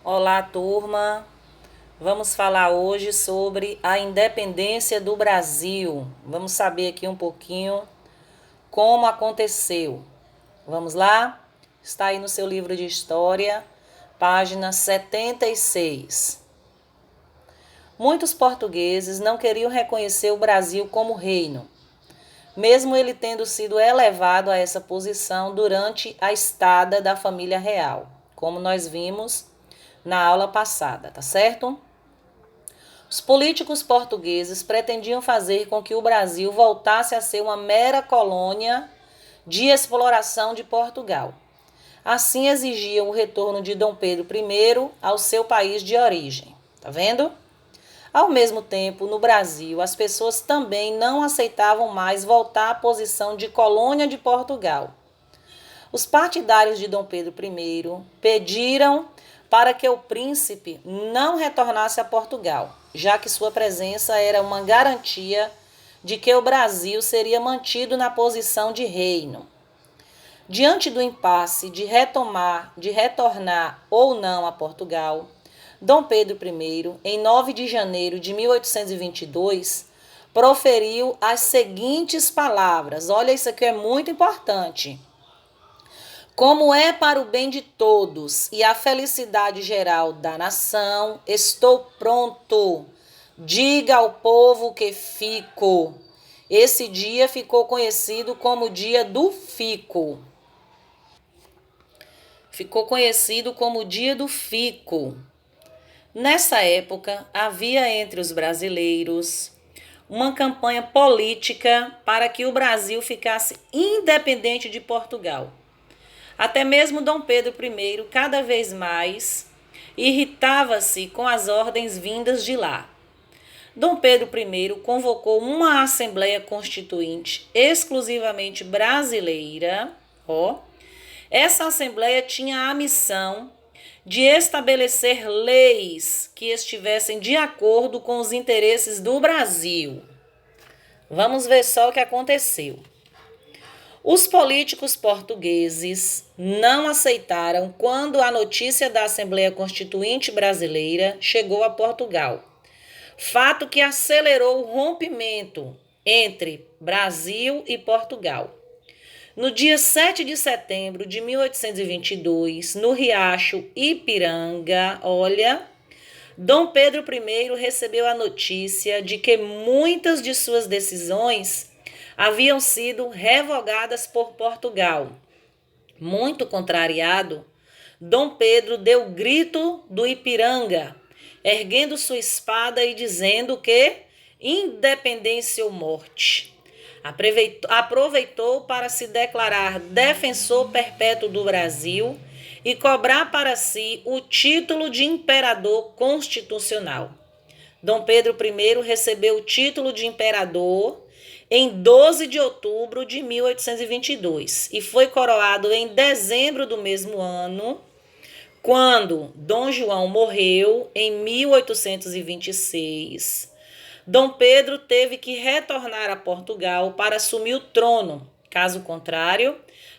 Olá, turma. Vamos falar hoje sobre a independência do Brasil. Vamos saber aqui um pouquinho como aconteceu. Vamos lá? Está aí no seu livro de história, página 76. Muitos portugueses não queriam reconhecer o Brasil como reino, mesmo ele tendo sido elevado a essa posição durante a estada da família real, como nós vimos na aula passada, tá certo? Os políticos portugueses pretendiam fazer com que o Brasil voltasse a ser uma mera colônia de exploração de Portugal. Assim exigiam o retorno de Dom Pedro I ao seu país de origem. Tá vendo? Ao mesmo tempo, no Brasil, as pessoas também não aceitavam mais voltar à posição de colônia de Portugal. Os partidários de Dom Pedro I pediram para que o príncipe não retornasse a Portugal, já que sua presença era uma garantia de que o Brasil seria mantido na posição de reino. Diante do impasse de retornar ou não a Portugal, Dom Pedro I, em 9 de janeiro de 1822, proferiu as seguintes palavras. Olha, isso aqui é muito importante. Como é para o bem de todos e a felicidade geral da nação, estou pronto. Diga ao povo que fico. Esse dia ficou conhecido como dia do fico. Ficou conhecido como dia do fico. Nessa época, havia entre os brasileiros uma campanha política para que o Brasil ficasse independente de Portugal. Até mesmo Dom Pedro I, cada vez mais, irritava-se com as ordens vindas de lá. Dom Pedro I convocou uma Assembleia Constituinte exclusivamente brasileira. Essa Assembleia tinha a missão de estabelecer leis que estivessem de acordo com os interesses do Brasil. Vamos ver só o que aconteceu. Os políticos portugueses não aceitaram quando a notícia da Assembleia Constituinte Brasileira chegou a Portugal, fato que acelerou o rompimento entre Brasil e Portugal. No dia 7 de setembro de 1822, no Riacho Ipiranga, Dom Pedro I recebeu a notícia de que muitas de suas decisões haviam sido revogadas por Portugal. Muito contrariado, Dom Pedro deu grito do Ipiranga, erguendo sua espada e dizendo que independência ou morte. Aproveitou para se declarar defensor perpétuo do Brasil e cobrar para si o título de imperador constitucional. Dom Pedro I recebeu o título de imperador em 12 de outubro de 1822 e foi coroado em dezembro do mesmo ano, quando Dom João morreu em 1826. Dom Pedro teve que retornar a Portugal para assumir o trono. Caso contrário,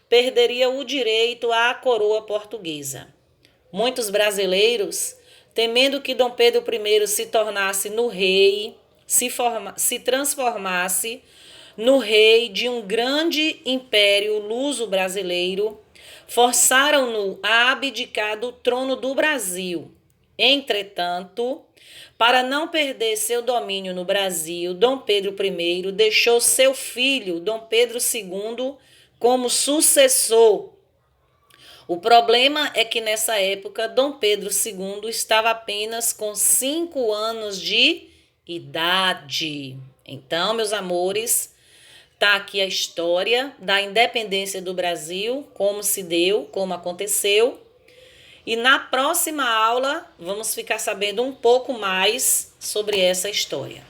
perderia o direito à coroa portuguesa. Muitos brasileiros, temendo que Dom Pedro I se tornasse no rei, se transformasse no rei de um grande império luso-brasileiro, forçaram-no a abdicar do trono do Brasil. Entretanto, para não perder seu domínio no Brasil, Dom Pedro I deixou seu filho, Dom Pedro II, como sucessor. O problema é que nessa época, Dom Pedro II estava apenas com 5 anos de idade. Então, meus amores, tá aqui a história da independência do Brasil, como se deu, como aconteceu. E na próxima aula vamos ficar sabendo um pouco mais sobre essa história.